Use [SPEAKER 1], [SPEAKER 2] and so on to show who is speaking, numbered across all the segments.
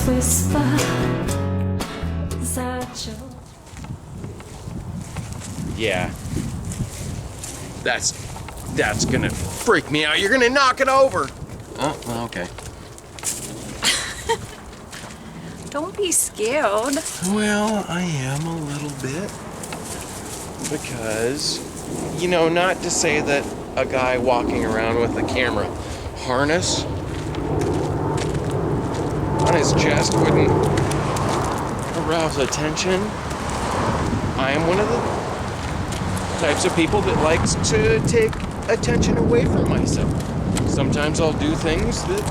[SPEAKER 1] Birds whisper that you're...
[SPEAKER 2] Yeah. That's gonna freak me out. You're gonna knock it over. Oh, well, okay.
[SPEAKER 3] Don't be scared.
[SPEAKER 2] Well, I am a little bit. Because, you know, not to say that a guy walking around with a camera harness on his chest wouldn't arouse attention. I am one of the types of people that likes to take attention away from myself. Sometimes I'll do things that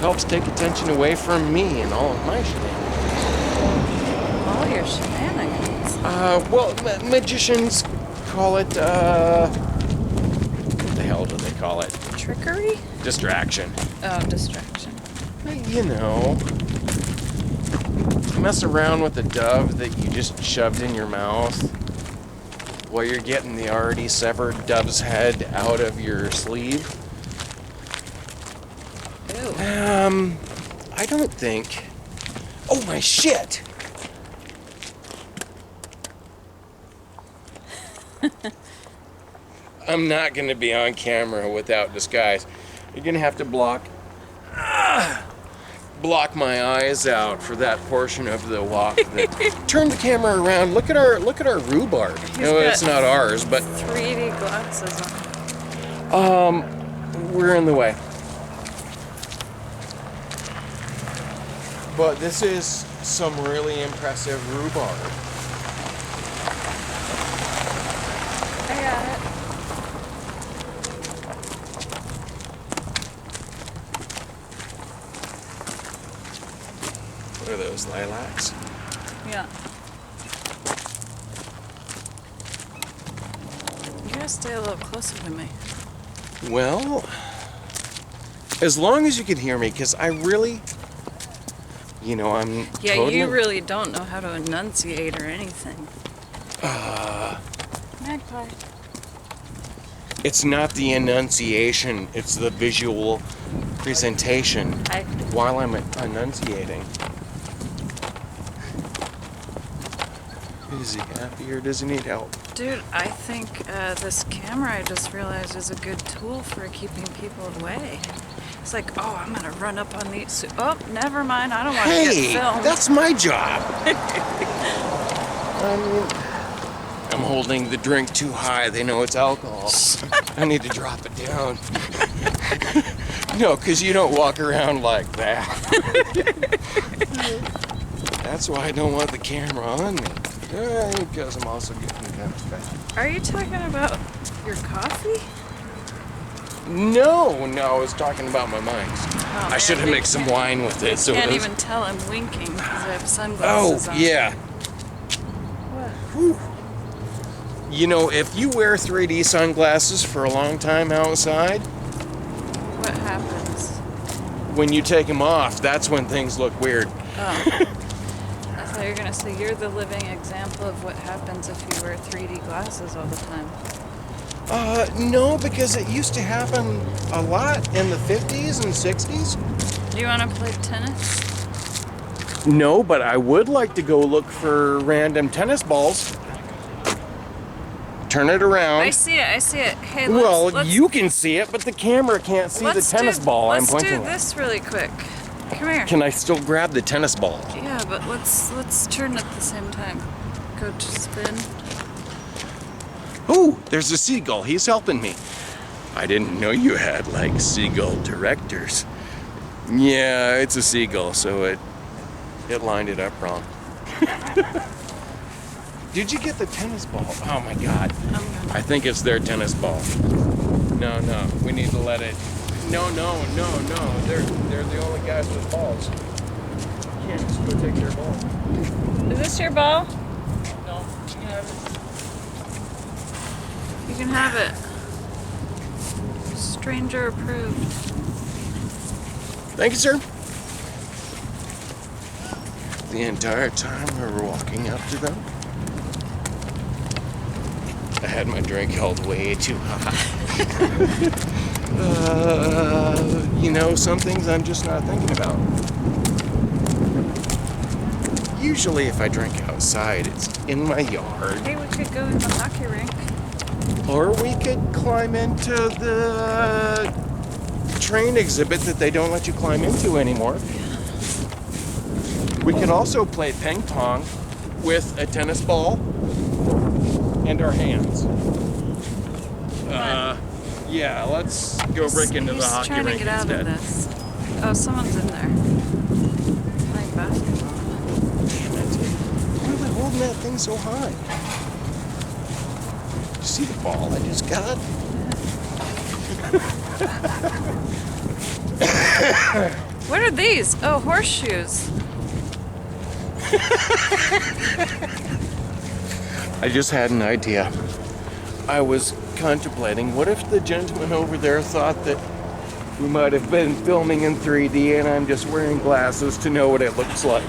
[SPEAKER 2] helps take attention away from me and all of my shenanigans.
[SPEAKER 3] All your shenanigans.
[SPEAKER 2] Well, magicians call it, what the hell do they call it?
[SPEAKER 3] Trickery?
[SPEAKER 2] Distraction.
[SPEAKER 3] Oh, distraction.
[SPEAKER 2] You know, mess around with a dove that you just shoved in your mouth while you're getting the already severed dove's head out of your sleeve.
[SPEAKER 3] Ew.
[SPEAKER 2] I don't think... Oh, my shit! I'm not gonna be on camera without disguise. You're gonna have to block my eyes out for that portion of the walk. Turn the camera around. Look at our rhubarb. No, it's not ours, but
[SPEAKER 3] 3D glasses on.
[SPEAKER 2] we're in the way. But this is some really impressive rhubarb.
[SPEAKER 3] I got it.
[SPEAKER 2] What are those, lilacs?
[SPEAKER 3] Yeah. You gotta stay a little closer to me.
[SPEAKER 2] Well, as long as you can hear me, because I really, you know, I'm
[SPEAKER 3] Yeah,
[SPEAKER 2] totally...
[SPEAKER 3] you really don't know how to enunciate or anything. Magpie.
[SPEAKER 2] It's not the enunciation, it's the visual presentation while I'm enunciating. Is he happy or does he need help?
[SPEAKER 3] Dude, I think this camera, I just realized, is a good tool for keeping people away. It's like, oh, I'm gonna run up on these. Oh, never mind, I don't want to get filmed.
[SPEAKER 2] That's my job. I'm holding the drink too high. They know it's alcohol. I need to drop it down. No, because you don't walk around like that. That's why I don't want the camera on me. Because I'm also getting kind of fat.
[SPEAKER 3] Are you talking about your coffee?
[SPEAKER 2] No, I was talking about my mics.
[SPEAKER 3] Oh,
[SPEAKER 2] I should have mixed some wine with it. So
[SPEAKER 3] Can't
[SPEAKER 2] it was...
[SPEAKER 3] even tell I'm winking because I have sunglasses
[SPEAKER 2] Oh,
[SPEAKER 3] on.
[SPEAKER 2] yeah.
[SPEAKER 3] What?
[SPEAKER 2] Whew. You know, if you wear 3D sunglasses for a long time outside,
[SPEAKER 3] What happens?
[SPEAKER 2] when you take them off, that's when things look weird.
[SPEAKER 3] Oh. I thought you were going to say you're the living example of what happens if you wear 3D glasses all the time.
[SPEAKER 2] No, because it used to happen a lot in the 50s and 60s.
[SPEAKER 3] Do you want to play tennis?
[SPEAKER 2] No, but I would like to go look for random tennis balls. Turn it around.
[SPEAKER 3] I see it. Hey,
[SPEAKER 2] Well, you can see it, but the camera can't see the tennis ball I'm pointing at.
[SPEAKER 3] Let's do this really quick. Come here.
[SPEAKER 2] Can I still grab the tennis ball?
[SPEAKER 3] Yeah, but let's turn at the same time. Go to spin.
[SPEAKER 2] Oh, there's a seagull. He's helping me. I didn't know you had, like, seagull directors. Yeah, it's a seagull, so it lined it up wrong. Did you get the tennis ball? Oh, my God. I think it's their tennis ball. No, we need to let it... No. They're the only guys with balls. You can't just go take their ball.
[SPEAKER 3] Is this your ball?
[SPEAKER 2] No, you can have it.
[SPEAKER 3] You can have it. Stranger approved.
[SPEAKER 2] Thank you, sir. The entire time we were walking up to them, I had my drink held way too high. some things I'm just not thinking about. Usually if I drink outside, it's in my yard.
[SPEAKER 3] Hey, we could go in the hockey rink.
[SPEAKER 2] Or we could climb into the train exhibit that they don't let you climb into anymore. We could also play ping pong with a tennis ball and our hands. Yeah, let's go break into the hockey
[SPEAKER 3] trying
[SPEAKER 2] rink
[SPEAKER 3] to get out
[SPEAKER 2] instead.
[SPEAKER 3] of this. Oh, someone's in there. Playing basketball.
[SPEAKER 2] Damn it. Why am I holding that thing so high? You see the ball I just got?
[SPEAKER 3] What are these? Oh, horseshoes.
[SPEAKER 2] I just had an idea. I was contemplating, what if the gentleman over there thought that we might have been filming in 3D and I'm just wearing glasses to know what it looks like?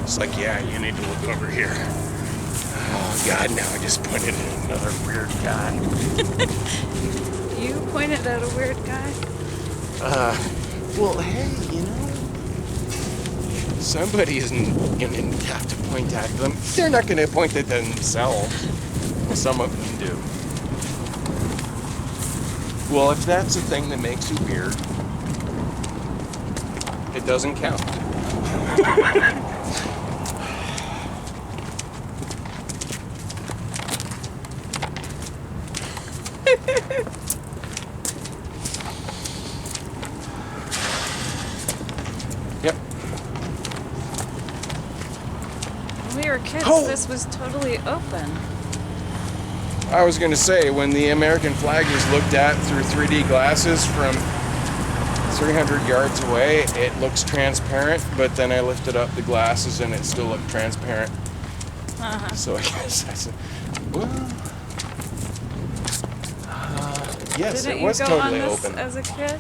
[SPEAKER 2] It's like, yeah, you need to look over here. Oh God, now I just pointed at another weird guy.
[SPEAKER 3] You pointed at a weird guy?
[SPEAKER 2] Well, hey, somebody isn't gonna have to point at them. They're not gonna point at themselves. Some of them do. Well, if that's a thing that makes you weird, it doesn't count. Yep.
[SPEAKER 3] When we were kids,
[SPEAKER 2] Oh!
[SPEAKER 3] this was totally open.
[SPEAKER 2] I was going to say, when the American flag was looked at through 3D glasses from 300 yards away, it looks transparent, but then I lifted up the glasses and it still looked transparent.
[SPEAKER 3] Uh-huh.
[SPEAKER 2] So I guess I said, well, yes,
[SPEAKER 3] Didn't
[SPEAKER 2] it was
[SPEAKER 3] you go
[SPEAKER 2] totally
[SPEAKER 3] on this
[SPEAKER 2] open.
[SPEAKER 3] as a kid?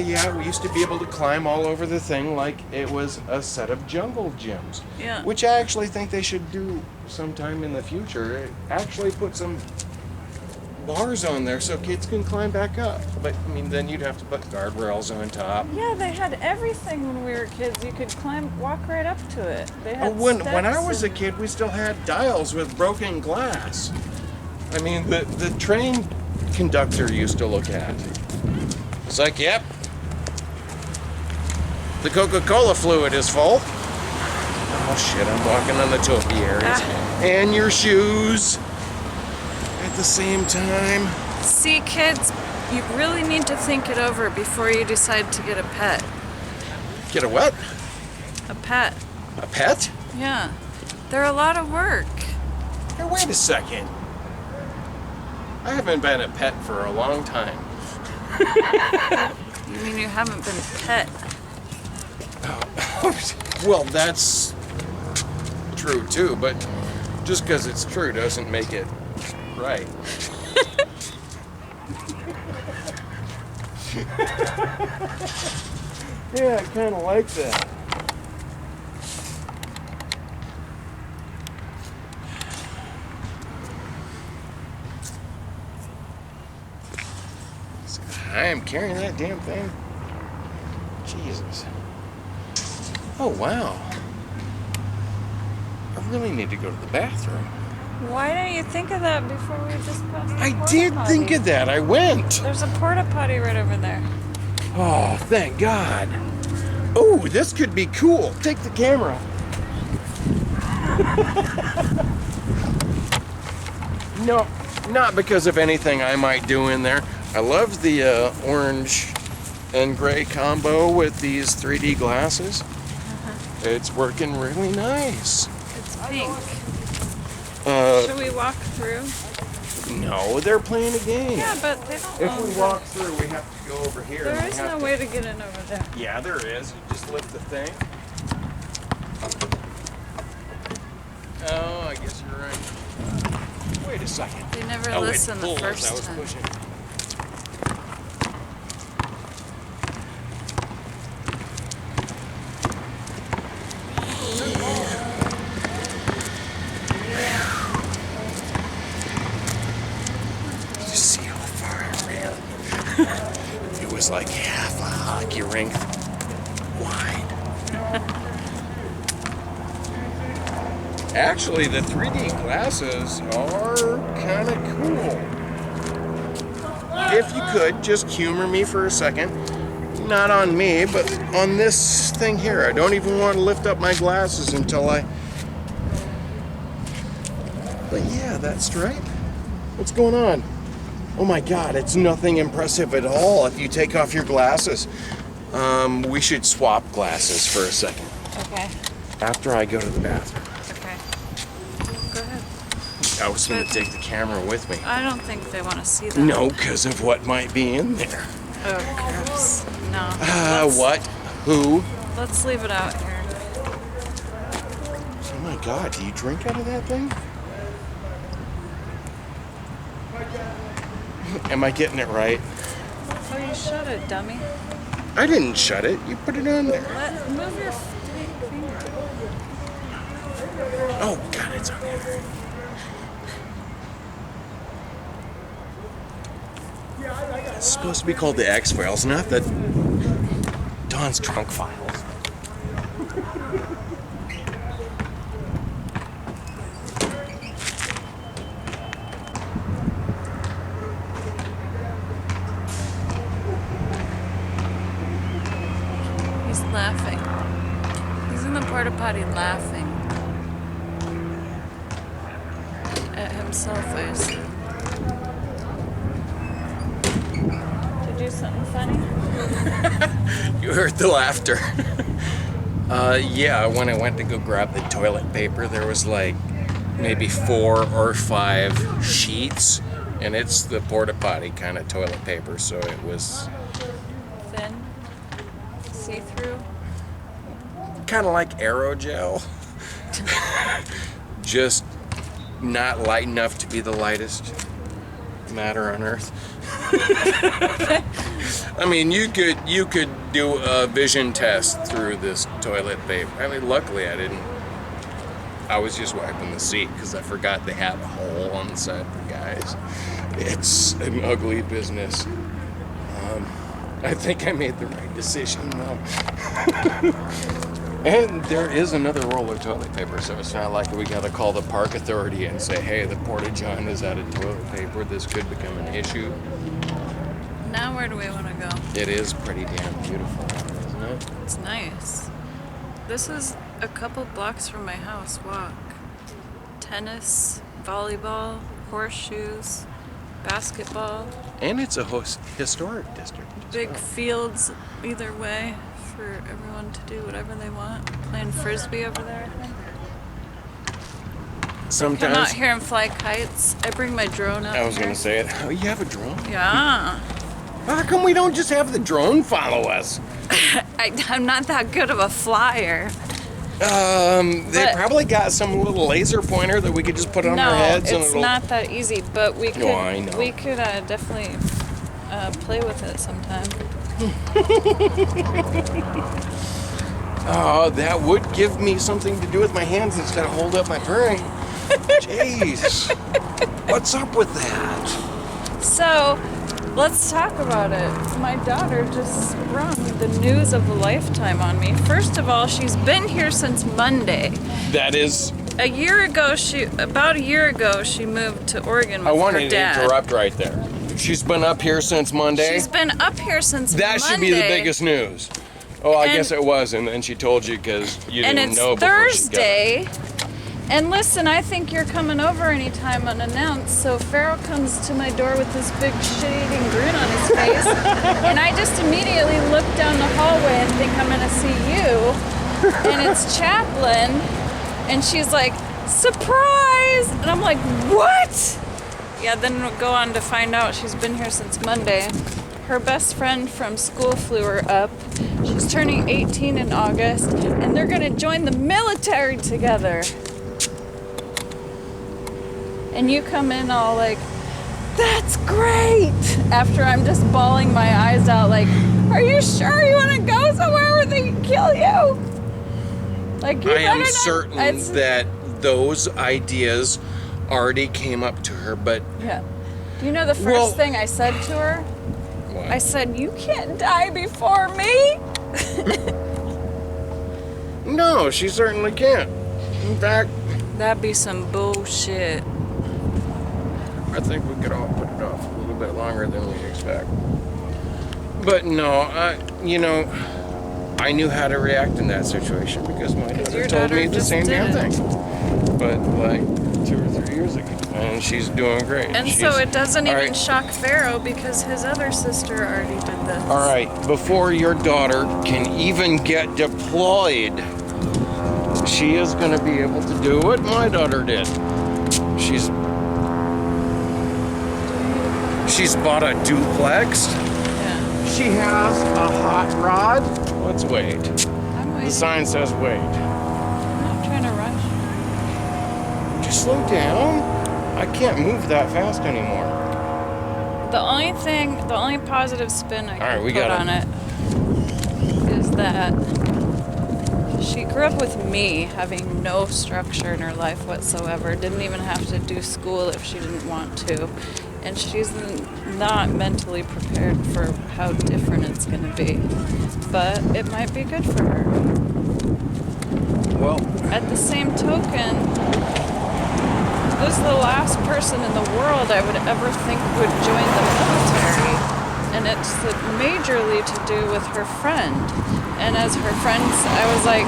[SPEAKER 2] Yeah, we used to be able to climb all over the thing like it was a set of jungle gyms.
[SPEAKER 3] Yeah.
[SPEAKER 2] Which I actually think they should do sometime in the future. Actually put some bars on there so kids can climb back up. But, I mean, then you'd have to put guardrails on top.
[SPEAKER 3] Yeah, they had everything when we were kids. You could walk right up to it. They had
[SPEAKER 2] When I
[SPEAKER 3] steps
[SPEAKER 2] was a
[SPEAKER 3] and-
[SPEAKER 2] kid, we still had dials with broken glass. I mean, the train conductor used to look at. It's like, yep, the Coca-Cola fluid is full. Oh shit, I'm walking on the topiaries. And your shoes at the same time.
[SPEAKER 3] See, kids, you really need to think it over before you decide to get a pet.
[SPEAKER 2] Get a what?
[SPEAKER 3] A pet.
[SPEAKER 2] A pet?
[SPEAKER 3] Yeah. They're a lot of work.
[SPEAKER 2] Hey, wait a second. I haven't been a pet for a long time.
[SPEAKER 3] You mean you haven't been pet?
[SPEAKER 2] Well, that's true too, but just because it's true doesn't make it right. Yeah, I kind of like that. I am carrying that damn thing. Jesus. Oh, wow. I really need to go to the bathroom.
[SPEAKER 3] Why don't you think of that before we just passed the
[SPEAKER 2] I
[SPEAKER 3] porta
[SPEAKER 2] did
[SPEAKER 3] potty?
[SPEAKER 2] think of that. I went.
[SPEAKER 3] There's a porta potty right over there.
[SPEAKER 2] Oh, thank God. Oh, this could be cool. Take the camera. No, not because of anything I might do in there. I love the orange and gray combo with these 3D glasses. It's working really nice.
[SPEAKER 3] It's pink.
[SPEAKER 2] Uh,
[SPEAKER 3] Should we walk through?
[SPEAKER 2] no, they're playing a game.
[SPEAKER 3] Yeah, but they don't
[SPEAKER 2] If
[SPEAKER 3] own
[SPEAKER 2] we
[SPEAKER 3] the-
[SPEAKER 2] walk through, we have to go over here. and
[SPEAKER 3] There
[SPEAKER 2] we
[SPEAKER 3] is
[SPEAKER 2] have
[SPEAKER 3] no
[SPEAKER 2] to-
[SPEAKER 3] way to get in over there.
[SPEAKER 2] Yeah, there is. You just lift the thing. Oh, I guess you're right. Wait a second.
[SPEAKER 3] They never
[SPEAKER 2] Oh,
[SPEAKER 3] listened
[SPEAKER 2] it
[SPEAKER 3] the
[SPEAKER 2] pulls.
[SPEAKER 3] first
[SPEAKER 2] I was
[SPEAKER 3] time.
[SPEAKER 2] pushing. You see how far I ran? was like half a hockey rink wide. Actually, the 3D glasses are kind of cool. If you could, just humor me for a second. Not on me, but on this thing here. I don't even want to lift up my glasses until I... But yeah, that stripe. What's going on? Oh my God, it's nothing impressive at all if you take off your glasses. We should swap glasses for a second.
[SPEAKER 3] Okay.
[SPEAKER 2] After I go to the bathroom.
[SPEAKER 3] Okay. Go ahead.
[SPEAKER 2] I was going to take the camera with me.
[SPEAKER 3] I don't think they want to see that.
[SPEAKER 2] No, because of what might be in there.
[SPEAKER 3] Oh, gross. No.
[SPEAKER 2] What? Who?
[SPEAKER 3] Let's leave it out here.
[SPEAKER 2] Oh my God, do you drink out of that thing? Am I getting it right?
[SPEAKER 3] Oh, you shut it, dummy.
[SPEAKER 2] I didn't shut it. You put it on there.
[SPEAKER 3] Move your finger.
[SPEAKER 2] Oh God, it's on there. It's supposed to be called the X-Files, not the Don's Trunk Files.
[SPEAKER 3] He's laughing. He's in the porta potty laughing at himself, I assume. To do something funny?
[SPEAKER 2] You heard the laughter. Yeah, when I went to go grab the toilet paper, there was like maybe 4 or 5 sheets, and it's the porta potty kind of toilet paper, so it was
[SPEAKER 3] Thin? See-through?
[SPEAKER 2] kind of like aerogel. Just not light enough to be the lightest matter on Earth. I mean, you could do a vision test through this toilet paper. I mean, luckily I didn't. I was just wiping the seat because I forgot they have a hole on the side for guys. It's an ugly business. I think I made the right decision though. And there is another roll of toilet paper, so it's not like we gotta call the park authority and say, hey, the Porta-John is out of toilet paper. This could become an issue.
[SPEAKER 3] Now where do we want to go?
[SPEAKER 2] It is pretty damn beautiful, isn't it?
[SPEAKER 3] It's nice. This is a couple blocks from my house. Walk. Tennis, volleyball, horseshoes, basketball.
[SPEAKER 2] And it's a historic district.
[SPEAKER 3] Big fields either way for everyone to do whatever they want. Playing frisbee over there, I think. Come out
[SPEAKER 2] Sometimes
[SPEAKER 3] here and fly kites. I bring my drone out.
[SPEAKER 2] I was
[SPEAKER 3] here.
[SPEAKER 2] gonna say it. Oh, you have a drone?
[SPEAKER 3] Yeah.
[SPEAKER 2] How come we don't just have the drone follow us?
[SPEAKER 3] I'm not that good of a flyer.
[SPEAKER 2] They
[SPEAKER 3] But-
[SPEAKER 2] probably got some little laser pointer that we could just put on our heads and
[SPEAKER 3] it's
[SPEAKER 2] it'll...
[SPEAKER 3] not that easy. But we could.
[SPEAKER 2] No, I know.
[SPEAKER 3] We could definitely play with it sometime.
[SPEAKER 2] Oh, that would give me something to do with my hands instead of hold up my brain. Jeez. What's up with that?
[SPEAKER 3] So, let's talk about it. My daughter just sprung the news of a lifetime on me. First of all, she's been here since Monday.
[SPEAKER 2] That is...
[SPEAKER 3] About a year ago, she moved to Oregon with
[SPEAKER 2] I
[SPEAKER 3] her
[SPEAKER 2] wanted to
[SPEAKER 3] dad.
[SPEAKER 2] interrupt right there. She's been up here since Monday?
[SPEAKER 3] She's been up here since Monday.
[SPEAKER 2] That should be the biggest news. Oh, I
[SPEAKER 3] And-
[SPEAKER 2] guess it was, and then she told you because you
[SPEAKER 3] And
[SPEAKER 2] didn't
[SPEAKER 3] it's
[SPEAKER 2] know before she got it.
[SPEAKER 3] Thursday. And listen, I think you're coming over anytime unannounced. So Farrell comes to my door with this big shit-eating grin on his face. And I just immediately look down the hallway and think I'm gonna see you. And it's Chaplin. And she's like, surprise! And I'm like, what? Yeah, then we'll go on to find out she's been here since Monday. Her best friend from school flew her up. She's turning 18 in August, and they're gonna join the military together. And you come in all like, that's great! After I'm just bawling my eyes out like, are you sure you wanna go somewhere where they can kill you? Like, you
[SPEAKER 2] I am
[SPEAKER 3] better not-
[SPEAKER 2] certain
[SPEAKER 3] it's-
[SPEAKER 2] that those ideas already came up to her, but
[SPEAKER 3] Yeah. Do you know the first
[SPEAKER 2] Well-
[SPEAKER 3] thing I said to her?
[SPEAKER 2] What?
[SPEAKER 3] I said, you can't die before me.
[SPEAKER 2] No, she certainly can't. In fact,
[SPEAKER 3] That'd be some bullshit.
[SPEAKER 2] I think we could all put it off a little bit longer than we expect. But no, I knew how to react in that situation because my daughter told me the same damn thing. But like 2 or 3 years ago, and she's doing great.
[SPEAKER 3] And so it doesn't even shock Pharaoh because his other sister already did this.
[SPEAKER 2] All right, before your daughter can even get deployed, she is going to be able to do what my daughter did. She's bought a duplex.
[SPEAKER 3] Yeah.
[SPEAKER 2] She has a hot rod. Let's wait.
[SPEAKER 3] I'm waiting.
[SPEAKER 2] The sign says wait.
[SPEAKER 3] I'm not trying to rush.
[SPEAKER 2] Just slow down. I can't move that fast anymore.
[SPEAKER 3] The only positive spin I can put
[SPEAKER 2] got
[SPEAKER 3] on it is that she grew up with me having no structure in her life whatsoever. Didn't even have to do school if she didn't want to. And she's not mentally prepared for how different it's going to be. But it might be good for her.
[SPEAKER 2] Well,
[SPEAKER 3] at the same token, this is the last person in the world I would ever think would join the military. And it's majorly to do with her friend. And as her friends, I was like,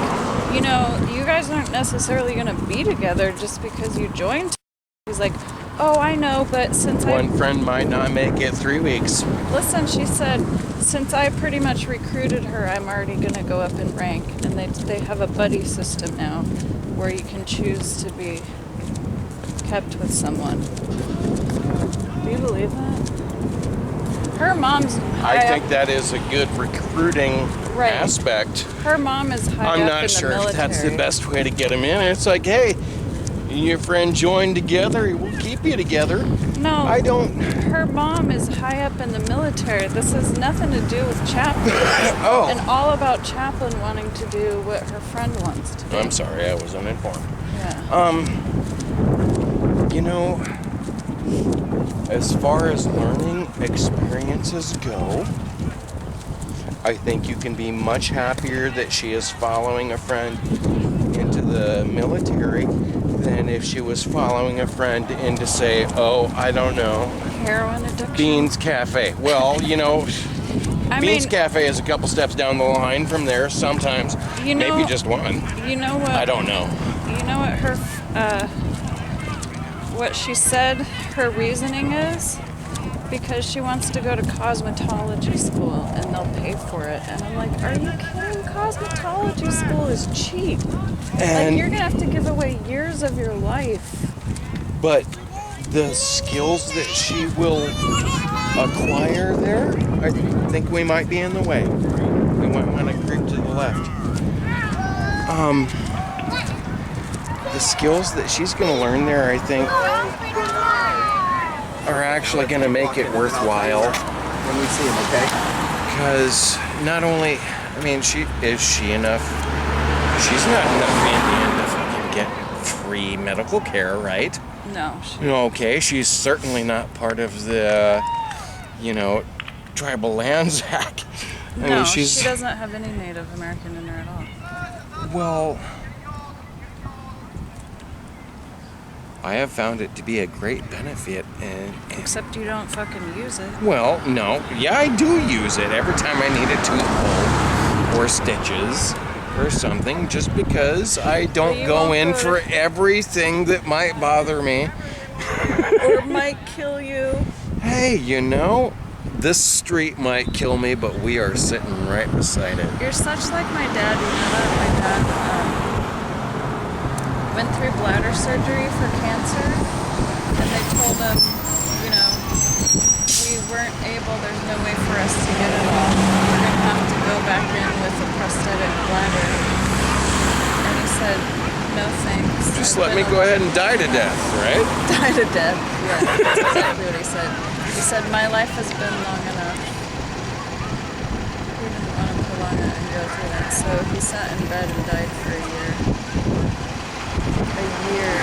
[SPEAKER 3] you guys aren't necessarily going to be together just because you joined. He's like, oh, I know, but
[SPEAKER 2] one friend might not make it 3 weeks.
[SPEAKER 3] Listen, she said, since I pretty much recruited her, I'm already going to go up in rank. And they have a buddy system now where you can choose to be kept with someone. Do you believe that? Her mom's
[SPEAKER 2] I think that is a good recruiting aspect.
[SPEAKER 3] Her mom is high
[SPEAKER 2] I'm
[SPEAKER 3] up
[SPEAKER 2] not
[SPEAKER 3] in
[SPEAKER 2] sure
[SPEAKER 3] the
[SPEAKER 2] if
[SPEAKER 3] military.
[SPEAKER 2] that's the best way to get him in. It's like, hey, you and your friend join together, we'll keep you together.
[SPEAKER 3] No,
[SPEAKER 2] I don't.
[SPEAKER 3] Her mom is high up in the military. This has nothing to do with Chaplin.
[SPEAKER 2] Oh.
[SPEAKER 3] And all about Chaplin wanting to do what her friend wants to do.
[SPEAKER 2] I'm sorry, I was uninformed.
[SPEAKER 3] Yeah.
[SPEAKER 2] As far as learning experiences go, I think you can be much happier that she is following a friend into the military than if she was following a friend into, say, I don't know,
[SPEAKER 3] Heroin addiction.
[SPEAKER 2] Beans Cafe. Well, Beans Cafe is a couple steps down the line from there. Sometimes, maybe just one.
[SPEAKER 3] You know what?
[SPEAKER 2] I don't know.
[SPEAKER 3] You know what what she said her reasoning is? Because she wants to go to cosmetology school and they'll pay for it. And I'm like, are you kidding? Cosmetology school is cheap.
[SPEAKER 2] And
[SPEAKER 3] you're gonna have to give away years of your life.
[SPEAKER 2] But the skills that she will acquire there, I think we might be in the way. We might want to creep to the left. The skills that she's going to learn there, I think, are actually going to make it worthwhile.
[SPEAKER 1] When we see him, okay?
[SPEAKER 2] Because not only, she's not enough Indian to fucking get free medical care, right?
[SPEAKER 3] No.
[SPEAKER 2] Okay, she's certainly not part of the, Tribal Lands Act.
[SPEAKER 3] She doesn't have any Native American in her at all.
[SPEAKER 2] Well, I have found it to be a great benefit.
[SPEAKER 3] Except you don't fucking use it.
[SPEAKER 2] Well, no. Yeah, I do use it every time I need a tooth pulled or stitches or something, just because I don't go in for everything that might bother me.
[SPEAKER 3] Or might kill you.
[SPEAKER 2] Hey, this street might kill me, but we are sitting right beside it.
[SPEAKER 3] You're such like my dad. You know that my dad went through bladder surgery for cancer, and they told him, we weren't able, there's no way for us to get it off. We're going to have to go back in with a prosthetic bladder. And he said, no thanks.
[SPEAKER 2] Just let me go ahead and die to death, right?
[SPEAKER 3] Die to death, yeah. That's exactly what he said. He said, my life has been long enough. He didn't want to prolong it and go through that. So he sat in bed and died for a year. A year.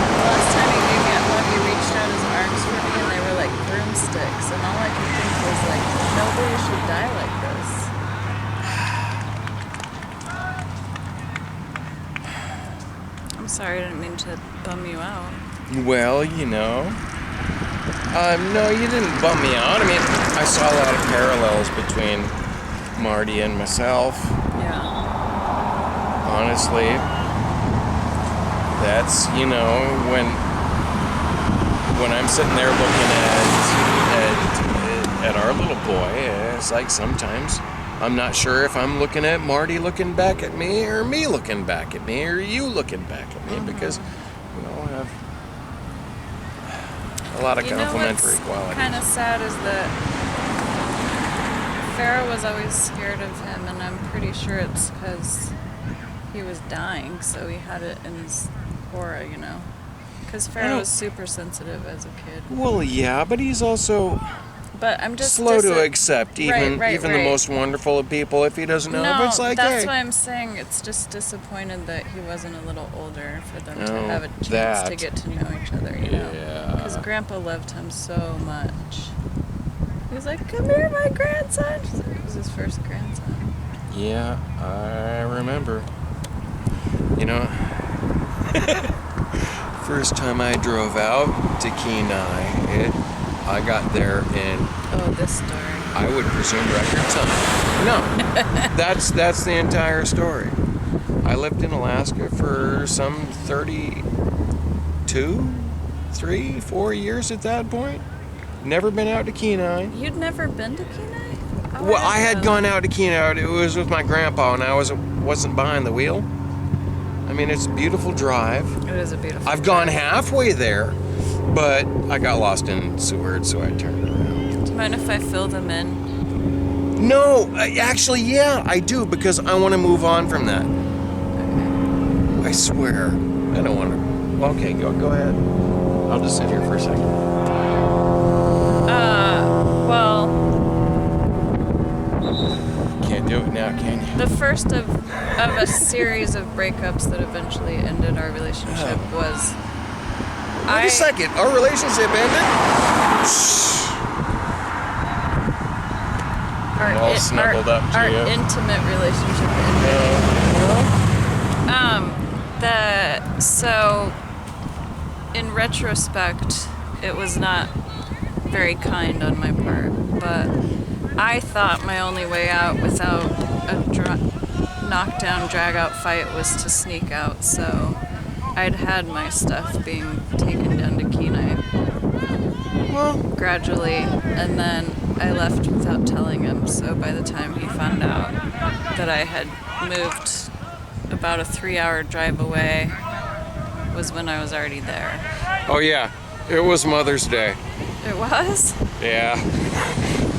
[SPEAKER 3] The last time he gave me a hug, he reached out his arms for me and they were like broomsticks. And all I could think sorry, I didn't mean to bum you out.
[SPEAKER 2] Well, you know. No, you didn't bum me out. I mean, I saw a lot of parallels between Marty and myself.
[SPEAKER 3] Yeah.
[SPEAKER 2] Honestly, that's, you know, when I'm sitting there looking at our little boy, it's like sometimes I'm not sure if I'm looking at Marty looking back at me, or me looking back at me, or you looking back at me, because we all have a lot of complementary qualities.
[SPEAKER 3] Kind of sad is that Pharaoh was always scared of him, and I'm pretty sure it's because he was dying, so he had it in his aura, you know. Because Pharaoh was super sensitive as a kid.
[SPEAKER 2] Well, yeah, but he's also
[SPEAKER 3] I'm just
[SPEAKER 2] slow to accept even the
[SPEAKER 3] right.
[SPEAKER 2] most wonderful of people if he doesn't know.
[SPEAKER 3] No,
[SPEAKER 2] But it's like,
[SPEAKER 3] that's
[SPEAKER 2] hey,
[SPEAKER 3] why I'm saying it's just disappointed that he wasn't a little older for them to have a chance to get to know each other, you know? Because Grandpa loved him so much. He was like, come here, my grandson. It was his first grandson.
[SPEAKER 2] Yeah, I remember. You know, first time I drove out to Kenai, I got there in...
[SPEAKER 3] Oh, this story.
[SPEAKER 2] I would presume record time. No, that's the entire story. I lived in Alaska for some 4 years at that point. Never been out to Kenai.
[SPEAKER 3] You'd never been to Kenai? Oh,
[SPEAKER 2] Well, I had gone out to Kenai. It was with my grandpa, and I wasn't behind the wheel. I mean, it's a beautiful drive.
[SPEAKER 3] It is a beautiful
[SPEAKER 2] I've gone halfway there, but I got lost in Seward, so I turned around.
[SPEAKER 3] Do you mind if I fill them in?
[SPEAKER 2] No, actually, yeah, I do, because I want to move on from that. I swear. I don't want to. Okay, go ahead. I'll just sit here for a second.
[SPEAKER 3] Well...
[SPEAKER 2] Can't do it now, can you?
[SPEAKER 3] The first of a series of breakups that eventually ended our relationship was...
[SPEAKER 2] Wait a second, our relationship ended? All snuggled up to
[SPEAKER 3] our
[SPEAKER 2] you.
[SPEAKER 3] intimate relationship ended. So, in retrospect, it was not very kind on my part, but I thought my only way out without a knockdown, drag-out fight was to sneak out, so I'd had my stuff being taken down to Kenai gradually, and then I left without telling him, so by the time he found out that I had moved about a 3-hour drive away was when I was already there.
[SPEAKER 2] Oh, yeah. It was Mother's Day.
[SPEAKER 3] It was?
[SPEAKER 2] Yeah.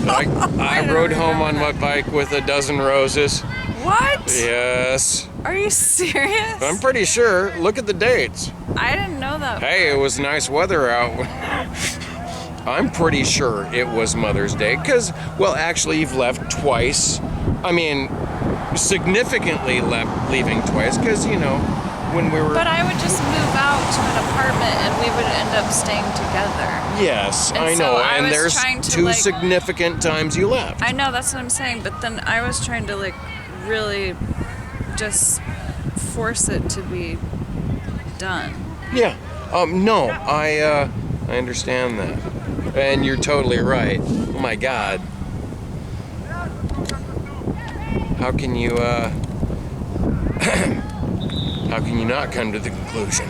[SPEAKER 2] I rode home on my bike with a dozen roses.
[SPEAKER 3] What?
[SPEAKER 2] Yes.
[SPEAKER 3] Are you serious?
[SPEAKER 2] I'm pretty sure. Look at the dates.
[SPEAKER 3] I didn't know that.
[SPEAKER 2] Hey, it was nice weather out. I'm pretty sure it was Mother's Day. Because, well, actually, you've left twice. I mean, significantly leaving twice. Because, you know, when we were...
[SPEAKER 3] But I would just move out to an apartment and we would end up staying together.
[SPEAKER 2] Yes,
[SPEAKER 3] And
[SPEAKER 2] I
[SPEAKER 3] so
[SPEAKER 2] know.
[SPEAKER 3] I
[SPEAKER 2] And
[SPEAKER 3] was
[SPEAKER 2] there's
[SPEAKER 3] trying to,
[SPEAKER 2] two
[SPEAKER 3] like-
[SPEAKER 2] significant times you left.
[SPEAKER 3] I know, that's what I'm saying. But then I was trying to, like, really just force it to be done.
[SPEAKER 2] Yeah. No, I understand that. And you're totally right. Oh my God. How can you, how can you not come to the conclusion?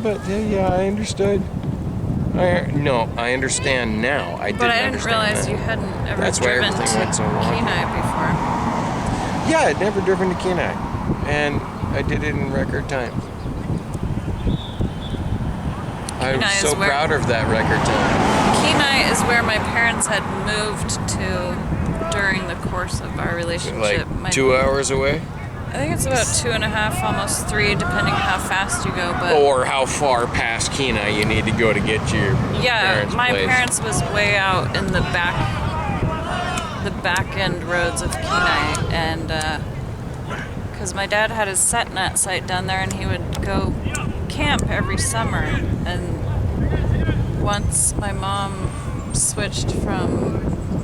[SPEAKER 2] But yeah, I understood. I understand now. I didn't understand.
[SPEAKER 3] But I didn't realize
[SPEAKER 2] that.
[SPEAKER 3] you hadn't ever
[SPEAKER 2] That's why
[SPEAKER 3] driven to
[SPEAKER 2] everything went so wrong.
[SPEAKER 3] Kenai before.
[SPEAKER 2] Yeah, I'd never driven to Kenai. And I did it in record time. I was so proud of that record time.
[SPEAKER 3] Kenai is where my parents had moved to during the course of our relationship.
[SPEAKER 2] Like 2 hours away?
[SPEAKER 3] I think it's about 2.5, almost 3, depending how fast you go. But
[SPEAKER 2] Or how far past Kenai you need to go to get to your parents'
[SPEAKER 3] my
[SPEAKER 2] place.
[SPEAKER 3] parents was way out in the back end roads of Kenai, and because my dad had his setnet site down there, and he would go camp every summer. And once my mom switched from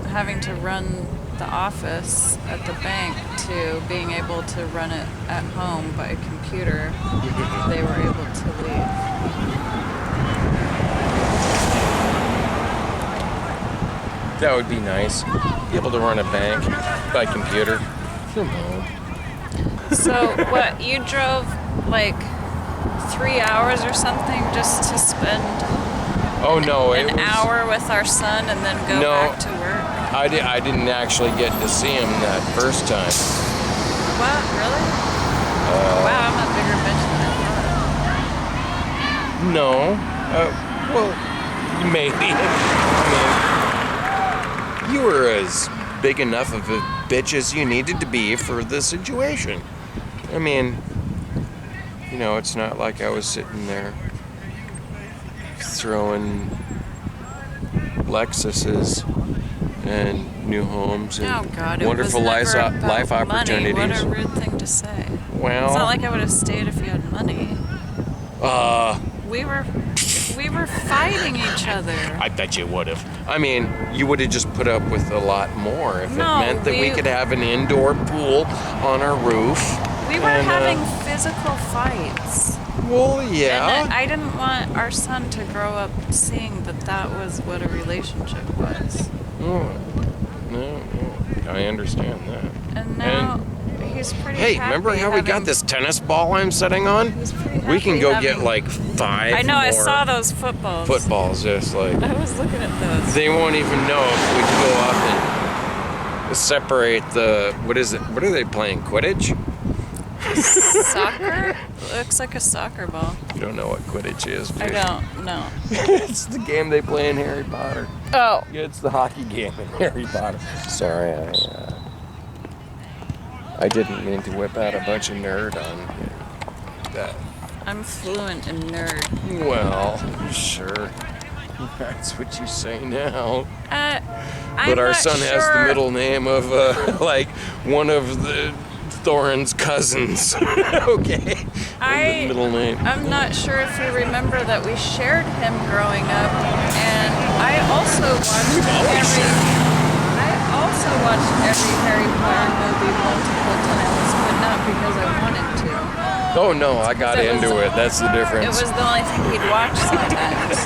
[SPEAKER 3] having to run the office at the bank to being able to run it at home by a computer, they were able to leave.
[SPEAKER 2] That would be nice. Be able to run a bank by computer from home.
[SPEAKER 3] So what, you drove like 3 hours or something just to spend
[SPEAKER 2] Oh no, it
[SPEAKER 3] an
[SPEAKER 2] was,
[SPEAKER 3] hour with our son and then go
[SPEAKER 2] No.
[SPEAKER 3] back to work?
[SPEAKER 2] I didn't actually get to see him that first time.
[SPEAKER 3] What, really? Wow, I'm a bigger bitch than I
[SPEAKER 2] No. Well, maybe. I mean, you were as big enough of a bitch as you needed to be for the situation. I mean, you know, it's not like I was sitting there throwing Lexuses and new homes and
[SPEAKER 3] thought. Oh God, it
[SPEAKER 2] wonderful
[SPEAKER 3] was never about
[SPEAKER 2] life opportunities.
[SPEAKER 3] Money. What a rude thing to say.
[SPEAKER 2] Well,
[SPEAKER 3] It's not like I would have stayed if you had money. We were fighting each other.
[SPEAKER 2] I bet you would have. I mean, you would have just put up with a lot more if
[SPEAKER 3] No,
[SPEAKER 2] it meant that we could have an indoor pool on our roof.
[SPEAKER 3] We were
[SPEAKER 2] and,
[SPEAKER 3] having physical fights.
[SPEAKER 2] Well, yeah.
[SPEAKER 3] And I didn't want our son to grow up seeing that was what a relationship was.
[SPEAKER 2] No, I understand that.
[SPEAKER 3] And now he's pretty
[SPEAKER 2] Hey,
[SPEAKER 3] happy
[SPEAKER 2] remember how we got
[SPEAKER 3] having-
[SPEAKER 2] this tennis ball I'm sitting on?
[SPEAKER 3] He's pretty
[SPEAKER 2] We can
[SPEAKER 3] happy
[SPEAKER 2] go
[SPEAKER 3] having-
[SPEAKER 2] get like 5
[SPEAKER 3] I know,
[SPEAKER 2] more
[SPEAKER 3] I saw those footballs.
[SPEAKER 2] footballs. Just like
[SPEAKER 3] I was looking at those.
[SPEAKER 2] they won't even know if we go up and separate the what is it? What are they playing? Quidditch?
[SPEAKER 3] Soccer? Looks like a soccer ball.
[SPEAKER 2] You don't know what Quidditch is, do
[SPEAKER 3] I
[SPEAKER 2] you?
[SPEAKER 3] don't know.
[SPEAKER 2] It's the game they play in Harry Potter.
[SPEAKER 3] Oh.
[SPEAKER 2] Yeah, it's the hockey game in Harry Potter. Sorry, I didn't mean to whip out a bunch of nerd on you. That.
[SPEAKER 3] I'm fluent in nerd.
[SPEAKER 2] Well, sure. That's what you say now.
[SPEAKER 3] I'm
[SPEAKER 2] But our
[SPEAKER 3] not
[SPEAKER 2] son has the
[SPEAKER 3] sure-
[SPEAKER 2] middle name of like one of the Thorin's cousins. Okay. The middle name.
[SPEAKER 3] I'm not sure if you remember that we shared him growing up, and I also watched every Harry Potter movie multiple times, but not because I wanted to.
[SPEAKER 2] Oh no, I got into it. That's the
[SPEAKER 3] It
[SPEAKER 2] difference.
[SPEAKER 3] was the only thing he'd watch sometimes.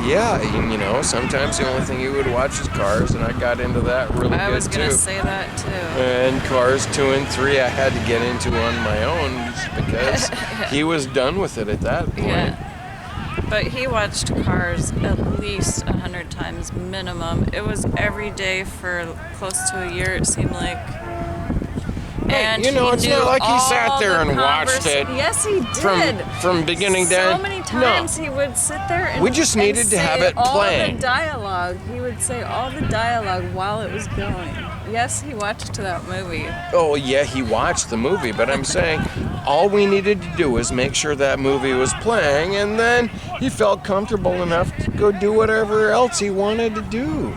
[SPEAKER 2] Yeah, you know, sometimes the only thing you would watch is Cars, and I got into that really
[SPEAKER 3] I
[SPEAKER 2] good
[SPEAKER 3] was gonna
[SPEAKER 2] too.
[SPEAKER 3] say that too.
[SPEAKER 2] And Cars 2 and 3 I had to get into on my own just because he was done with it at that point.
[SPEAKER 3] Yeah. But he watched Cars at least 100 times minimum. It was every day for close to a year, it seemed like. And
[SPEAKER 2] you know,
[SPEAKER 3] he
[SPEAKER 2] it's
[SPEAKER 3] knew
[SPEAKER 2] not like he sat
[SPEAKER 3] all
[SPEAKER 2] there
[SPEAKER 3] the
[SPEAKER 2] and watched it
[SPEAKER 3] Yes, he did.
[SPEAKER 2] from beginning to
[SPEAKER 3] So
[SPEAKER 2] end.
[SPEAKER 3] many times
[SPEAKER 2] No.
[SPEAKER 3] he would sit there and
[SPEAKER 2] We just needed to have
[SPEAKER 3] say
[SPEAKER 2] it
[SPEAKER 3] all
[SPEAKER 2] playing.
[SPEAKER 3] the dialogue. He would say all the dialogue while it was going. Yes, he watched that movie.
[SPEAKER 2] Oh yeah, he watched the movie, but I'm saying all we needed to do was make sure that movie was playing, and then he felt comfortable enough to go do whatever else he wanted to do.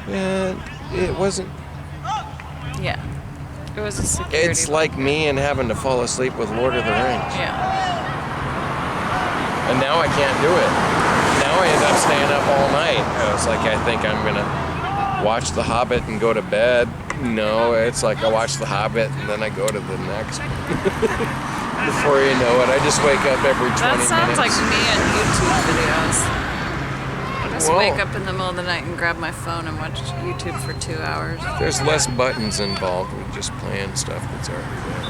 [SPEAKER 2] And it wasn't.
[SPEAKER 3] Yeah. It was a security.
[SPEAKER 2] It's like me and having to fall asleep with Lord of the Rings.
[SPEAKER 3] Yeah.
[SPEAKER 2] And now I can't do it. Now I end up staying up all night. It's like I think I'm gonna watch The Hobbit and go to bed. No, it's like I watch The Hobbit and then I go to the next one. Before you know it, I just wake up every 20
[SPEAKER 3] That sounds
[SPEAKER 2] minutes.
[SPEAKER 3] like me and YouTube videos. I just
[SPEAKER 2] Whoa.
[SPEAKER 3] wake up in the middle of the night and grab my phone and watch YouTube for 2 hours.
[SPEAKER 2] There's less buttons involved with just playing stuff that's already there.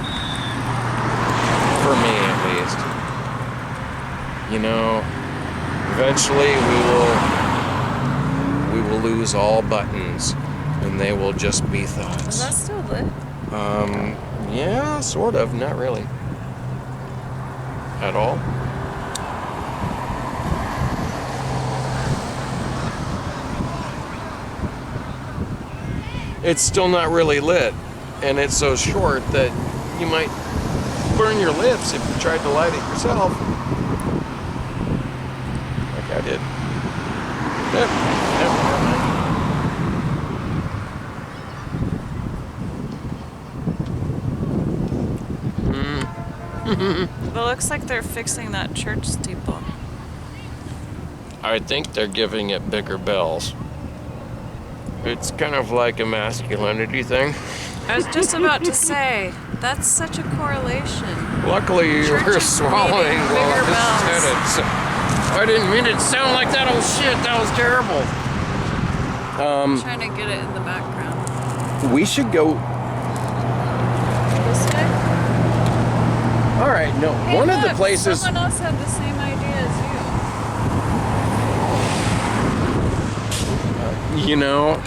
[SPEAKER 2] For me, at least. You know, eventually we will lose all buttons, and they will just be
[SPEAKER 3] Is
[SPEAKER 2] thoughts.
[SPEAKER 3] that still lit?
[SPEAKER 2] Yeah, sort of, not really. At all. It's still not really lit, and it's so short that you might burn your lips if you tried to light it yourself. Like I did. Yep.
[SPEAKER 3] It looks like they're fixing that church steeple.
[SPEAKER 2] I think they're giving it bigger bells. It's kind of like a masculinity thing.
[SPEAKER 3] I was just about to say, that's such a correlation.
[SPEAKER 2] Luckily, you were swallowing while I said it. So I didn't mean it to sound like that. Oh shit, that was terrible.
[SPEAKER 3] I'm trying to get it in the background.
[SPEAKER 2] We should go.
[SPEAKER 3] This way?
[SPEAKER 2] All right, no.
[SPEAKER 3] Hey,
[SPEAKER 2] One
[SPEAKER 3] look,
[SPEAKER 2] of the places.
[SPEAKER 3] someone else had the same idea as you.
[SPEAKER 2] You know,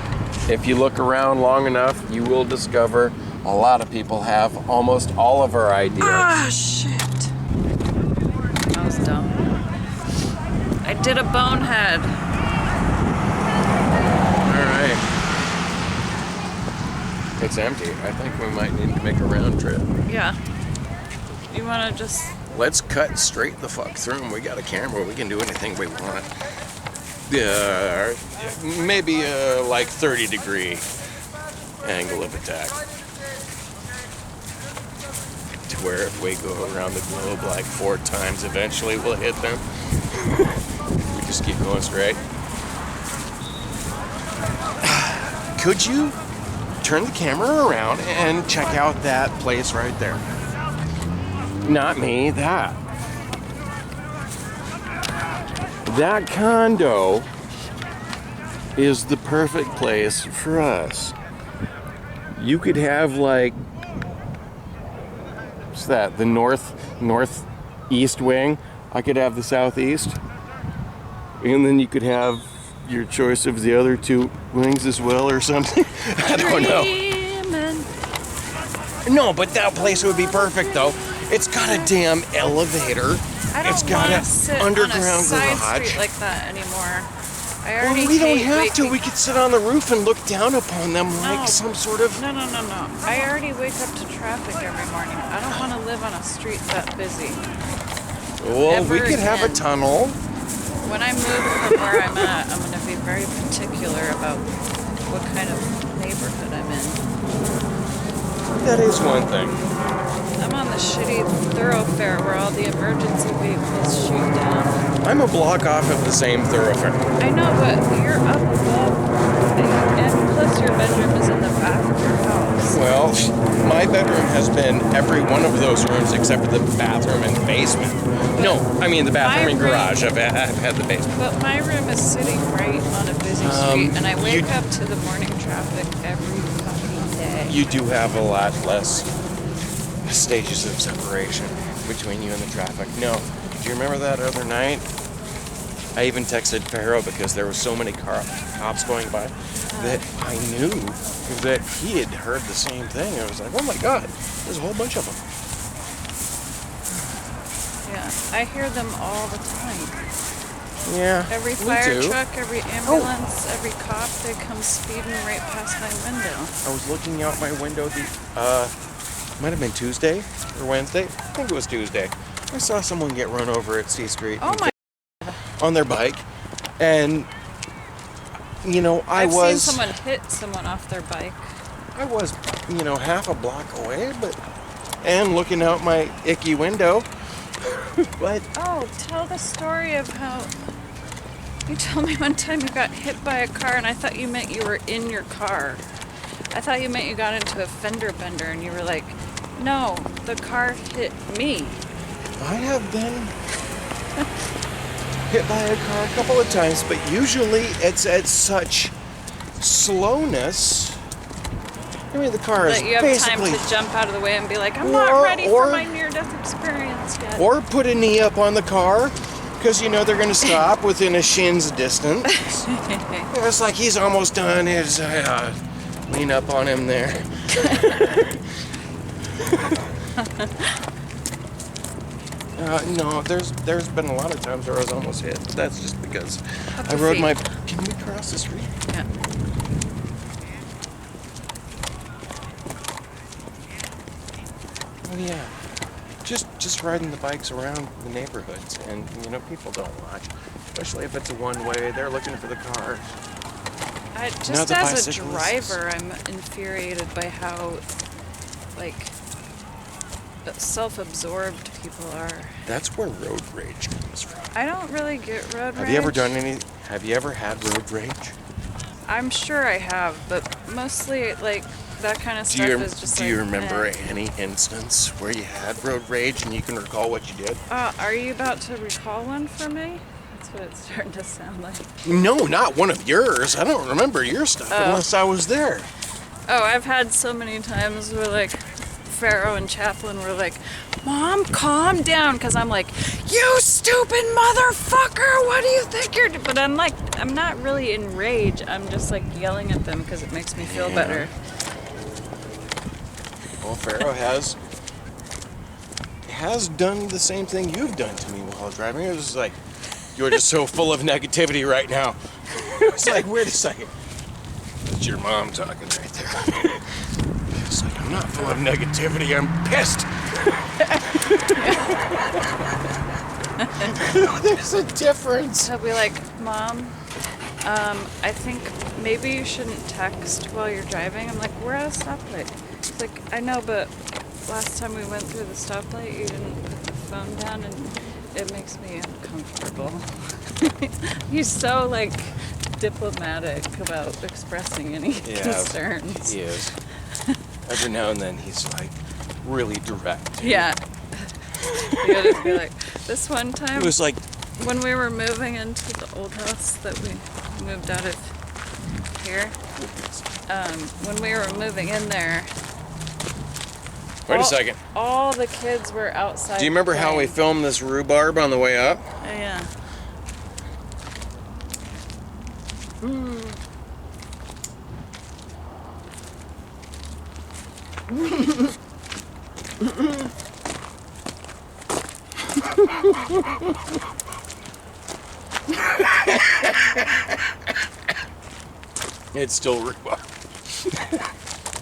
[SPEAKER 2] if you look around long enough, you will discover a lot of people have almost all of our ideas.
[SPEAKER 3] Ah, shit. That was dumb. I did a bonehead.
[SPEAKER 2] All right. It's empty. I think we might need to make a round trip.
[SPEAKER 3] Yeah. You want to just...
[SPEAKER 2] Let's cut straight the fuck through them. We got a camera. We can do anything we want. Maybe a like 30-degree angle of attack. To where if we go around the globe like 4 times, eventually we'll hit them. We just keep going straight. Could you turn the camera around and check out that place right there? Not me, that. That condo is the perfect place for us. You could have like, what's that? The northeast wing. I could have the southeast, and then you could have your choice of the other 2 wings as well, or something. I don't know. No, but that place would be perfect though. It's got a damn elevator. It's got an underground garage.
[SPEAKER 3] Street like that anymore.
[SPEAKER 2] Well, we don't have to. We could sit on the roof and look down upon them like some sort of...
[SPEAKER 3] No. I already wake up to traffic every morning. I don't want to live on a street that busy.
[SPEAKER 2] Well, we could have a tunnel.
[SPEAKER 3] When I move from where I'm at, I'm going to be very particular about what kind of neighborhood I'm in.
[SPEAKER 2] That is one thing.
[SPEAKER 3] I'm on the shitty thoroughfare where all the emergency vehicles shoot down.
[SPEAKER 2] I'm a block off of the same thoroughfare.
[SPEAKER 3] I know, but you're up above, and plus your bedroom is in the back of your house.
[SPEAKER 2] Well, my bedroom has been every one of those rooms except for the bathroom and basement. No, I mean the bathroom and garage. I've had the basement.
[SPEAKER 3] But my room is sitting right on a busy street, and I wake up to the morning traffic every fucking day.
[SPEAKER 2] You do have a lot less stages of separation between you and the traffic. No. Do you remember that other night? I even texted Pharaoh because there were so many cops going by that I knew that he had heard the same thing. I was like, oh my God, there's a whole bunch of them.
[SPEAKER 3] Yeah, I hear them all the time.
[SPEAKER 2] Yeah,
[SPEAKER 3] every fire truck, every ambulance, every cop, they come speeding right past my window.
[SPEAKER 2] I was looking out my window might have been Tuesday or Wednesday. I think it was Tuesday. I saw someone get run over at C Street.
[SPEAKER 3] Oh my God.
[SPEAKER 2] On their bike. And, you know,
[SPEAKER 3] I've seen someone hit someone off their bike.
[SPEAKER 2] I was, half a block away, and looking out my icky window. But...
[SPEAKER 3] Oh, tell the story of how... You told me one time you got hit by a car, and I thought you meant you were in your car. I thought you meant you got into a fender bender, and you were like, no, the car hit me.
[SPEAKER 2] I have been hit by a car a couple of times, but usually it's at such slowness. I mean, the car is
[SPEAKER 3] that you have
[SPEAKER 2] basically...
[SPEAKER 3] time to jump out of the way and be like, I'm not ready for my near-death experience yet.
[SPEAKER 2] Or put a knee up on the car, because they're going to stop within a shin's distance. It's like he's almost done his... lean up on him there. No, there's been a lot of times where I was almost hit. That's just because I rode my... Can we cross the street?
[SPEAKER 3] Yeah.
[SPEAKER 2] Oh yeah. Just riding the bikes around the neighborhoods, and people don't watch, especially if it's a one-way. They're looking for the car.
[SPEAKER 3] Just as a driver, I'm infuriated by how, self-absorbed people are.
[SPEAKER 2] That's where road rage comes from.
[SPEAKER 3] I don't really get road rage.
[SPEAKER 2] Have you ever had road rage?
[SPEAKER 3] I'm sure I have, but mostly like that kind of stuff is just.
[SPEAKER 2] Do you remember any instance where you had road rage and you can recall what you did?
[SPEAKER 3] Are you about to recall one for me? That's what it's starting to sound like.
[SPEAKER 2] No, not one of yours. I don't remember your stuff unless I was there.
[SPEAKER 3] Oh, I've had so many times where like Pharaoh and Chaplin were like, Mom, calm down, because I'm like, you stupid motherfucker, what do you think you're doing? But I'm like, I'm not really in rage. I'm just like yelling at them because it makes me feel better.
[SPEAKER 2] Well, Pharaoh has done the same thing you've done to me while driving. It was like, you're just so full of negativity right now. It's like, wait a second. That's your mom talking right there. It's like, I'm not full of negativity, I'm pissed. There's a difference.
[SPEAKER 3] He'll be like, Mom, I think maybe you shouldn't text while you're driving. I'm like, we're at a stoplight. It's like, I know, but last time we went through the stoplight, you didn't put the phone down, and it makes me uncomfortable. He's so, like, diplomatic about expressing any concerns.
[SPEAKER 2] He is. Every now and then, he's, like, really direct.
[SPEAKER 3] Yeah. He'll just be like, this one time,
[SPEAKER 2] It was like,
[SPEAKER 3] when we were moving into the old house that we moved out of here, when we were moving in there,
[SPEAKER 2] wait a second.
[SPEAKER 3] all the kids were outside.
[SPEAKER 2] Do you remember how we
[SPEAKER 3] playing.
[SPEAKER 2] filmed this rhubarb on the way up?
[SPEAKER 3] Yeah.
[SPEAKER 2] It's still rhubarb.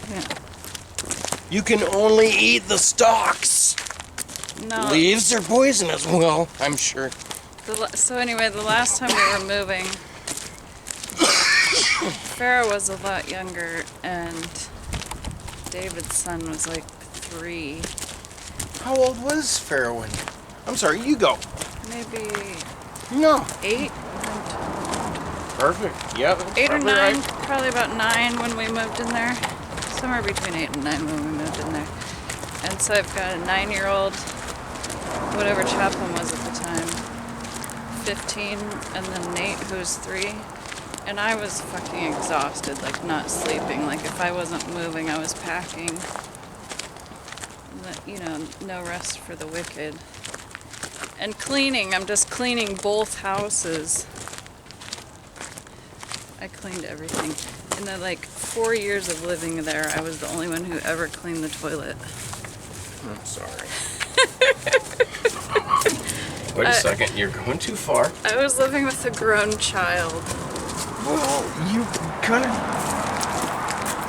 [SPEAKER 3] Yeah.
[SPEAKER 2] You can only eat the stalks.
[SPEAKER 3] No.
[SPEAKER 2] Leaves are poisonous. Well, I'm sure.
[SPEAKER 3] So anyway, the last time we were moving, Farrah was a lot younger, and David's son was like 3.
[SPEAKER 2] How old was Farrowin? I'm sorry, you go.
[SPEAKER 3] Maybe
[SPEAKER 2] No.
[SPEAKER 3] 8.
[SPEAKER 2] Perfect. Yep. that's
[SPEAKER 3] 8 or
[SPEAKER 2] probably
[SPEAKER 3] 9,
[SPEAKER 2] right.
[SPEAKER 3] probably about 9 when we moved in there. Somewhere between 8 and 9 when we moved in there. And so I've got a 9-year-old, whatever Chaplin was at the time, 15, and then Nate, who's 3. And I was fucking exhausted, like not sleeping. Like if I wasn't moving, I was packing. You know, no rest for the wicked. And cleaning, I'm just cleaning both houses. I cleaned everything. In the like 4 years of living there, I was the only one who ever cleaned the toilet.
[SPEAKER 2] I'm sorry. Wait a second, you're going too far.
[SPEAKER 3] I was living with a grown child.
[SPEAKER 2] Well, you kind of...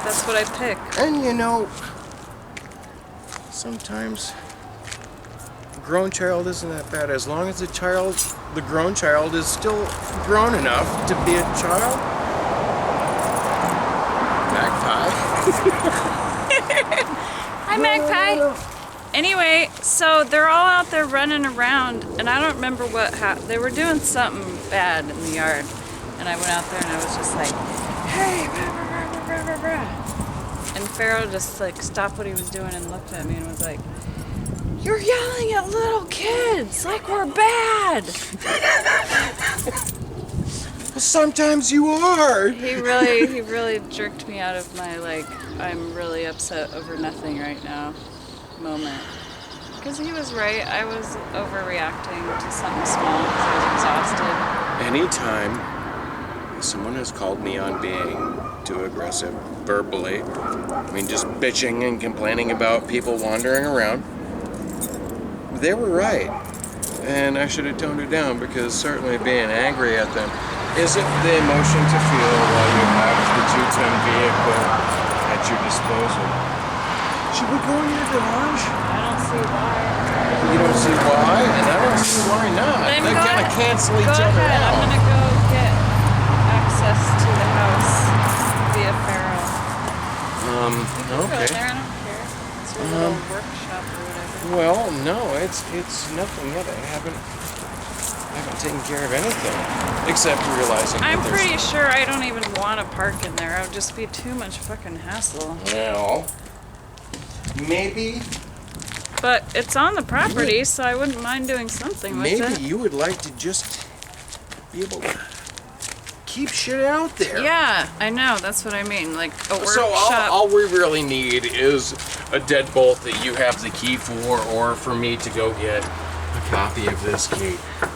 [SPEAKER 3] That's what I pick.
[SPEAKER 2] And you know, sometimes a grown child isn't that bad as long as the grown child is still grown enough to be a child. Magpie.
[SPEAKER 3] Hi, Magpie. Anyway, so they're all out there running around, and I don't remember what happened. They were doing something bad in the yard, and I went out there and I was just like, hey, rah, rah, rah, rah, rah. And Pharaoh just like stopped what he was doing and looked at me and was like, you're yelling at little kids like we're bad.
[SPEAKER 2] Well, sometimes you are.
[SPEAKER 3] He really jerked me out of my like, I'm really upset over nothing right now moment. Because he was right. I was overreacting to something small because I was exhausted.
[SPEAKER 2] Anytime someone has called me on being too aggressive verbally, I mean just bitching and complaining about people wandering around, they were right. And I should have toned it down because certainly being angry at them isn't the emotion to feel while you have the 2-ton vehicle at your disposal. Should we go in your garage?
[SPEAKER 3] I don't see why.
[SPEAKER 2] You don't see why, and I don't see why not.
[SPEAKER 3] Then
[SPEAKER 2] They
[SPEAKER 3] go
[SPEAKER 2] kind of
[SPEAKER 3] ahead.
[SPEAKER 2] cancel each
[SPEAKER 3] Go
[SPEAKER 2] other
[SPEAKER 3] ahead.
[SPEAKER 2] out.
[SPEAKER 3] I'm gonna go get access to the house via Pharaoh. You can go
[SPEAKER 2] Okay.
[SPEAKER 3] there. I don't care. It's your little workshop or whatever.
[SPEAKER 2] Well, no, it's nothing yet. I haven't taken care of anything. Except realizing
[SPEAKER 3] I'm
[SPEAKER 2] that there's...
[SPEAKER 3] pretty sure I don't even want to park in there. It would just be too much fucking hassle.
[SPEAKER 2] Well, maybe...
[SPEAKER 3] But it's on the property, so I wouldn't mind doing something with it.
[SPEAKER 2] Maybe you would like to just be able to keep shit out there.
[SPEAKER 3] Yeah, I know. That's what I mean. Like a workshop.
[SPEAKER 2] So all we really need is a deadbolt that you have the key for, or for me to go get a copy of this key,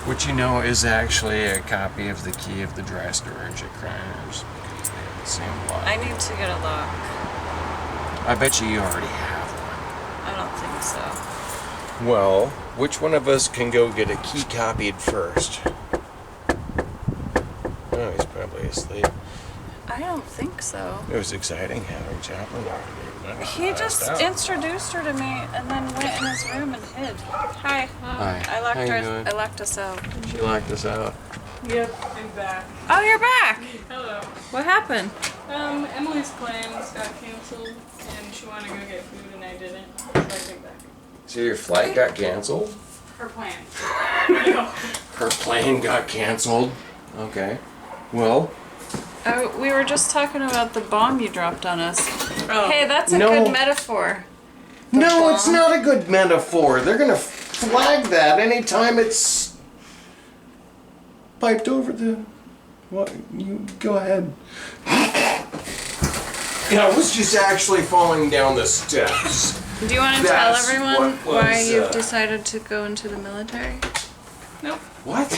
[SPEAKER 2] which you know is actually a copy of the key of the dry storage at Cryers, because they have the same lock.
[SPEAKER 3] I need to get a lock.
[SPEAKER 2] I bet you already have one.
[SPEAKER 3] I don't think so.
[SPEAKER 2] Well, which one of us can go get a key copied first? Oh, he's probably asleep.
[SPEAKER 3] I don't think so.
[SPEAKER 2] It was exciting having Chaplin over there.
[SPEAKER 3] He just introduced her to me and then went in his room and hid. Hi.
[SPEAKER 2] Hi.
[SPEAKER 3] I locked
[SPEAKER 2] How you
[SPEAKER 3] her.
[SPEAKER 2] doing?
[SPEAKER 3] I locked us out.
[SPEAKER 2] She locked us out.
[SPEAKER 1] Yep, I'm back.
[SPEAKER 3] Oh, you're back.
[SPEAKER 1] Hello.
[SPEAKER 3] What happened?
[SPEAKER 1] Emily's plans got canceled, and she wanted to go get food, and I didn't. So I came back.
[SPEAKER 2] So your flight got canceled?
[SPEAKER 1] Her plans. No.
[SPEAKER 2] Her plane got canceled? Okay. Well,
[SPEAKER 3] We were just talking about the bomb you dropped on us.
[SPEAKER 1] Oh.
[SPEAKER 3] Hey, that's a
[SPEAKER 2] No.
[SPEAKER 3] good metaphor.
[SPEAKER 2] no, it's not a good metaphor. They're gonna flag that anytime it's piped over the... What? You go ahead. Yeah, I was just actually falling down the steps.
[SPEAKER 3] Do you want to tell
[SPEAKER 2] That's
[SPEAKER 3] everyone
[SPEAKER 2] what was,
[SPEAKER 3] why you've decided to go into the military?
[SPEAKER 1] Nope.
[SPEAKER 2] What?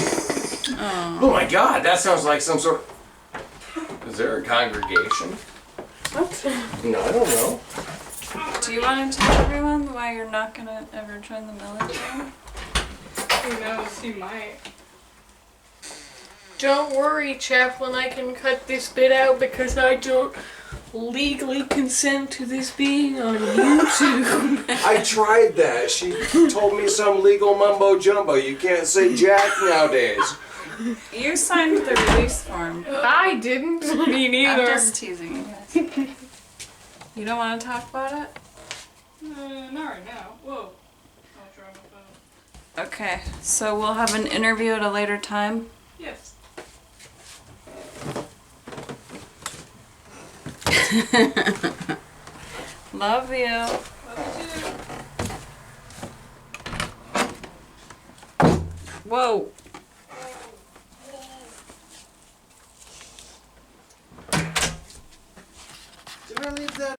[SPEAKER 2] Oh my god, that sounds like some sort of... Is there a congregation?
[SPEAKER 1] What?
[SPEAKER 2] No, I don't know.
[SPEAKER 3] Do you want to tell everyone why you're not going to ever join the military?
[SPEAKER 1] Who knows? He might.
[SPEAKER 4] Don't worry, Chaplain, I can cut this bit out because I don't legally consent to this being on YouTube.
[SPEAKER 2] I tried that. She told me some legal mumbo jumbo. You can't say jack nowadays.
[SPEAKER 3] You signed the release form.
[SPEAKER 4] I didn't.
[SPEAKER 1] Me
[SPEAKER 3] I'm
[SPEAKER 1] neither.
[SPEAKER 3] just teasing you guys. You don't want to talk about it?
[SPEAKER 1] Not right now. Whoa. I'll try my phone.
[SPEAKER 3] Okay, so we'll have an interview at a later time.
[SPEAKER 1] Yes.
[SPEAKER 3] Love you.
[SPEAKER 1] Love
[SPEAKER 3] Whoa.
[SPEAKER 2] Did I leave that?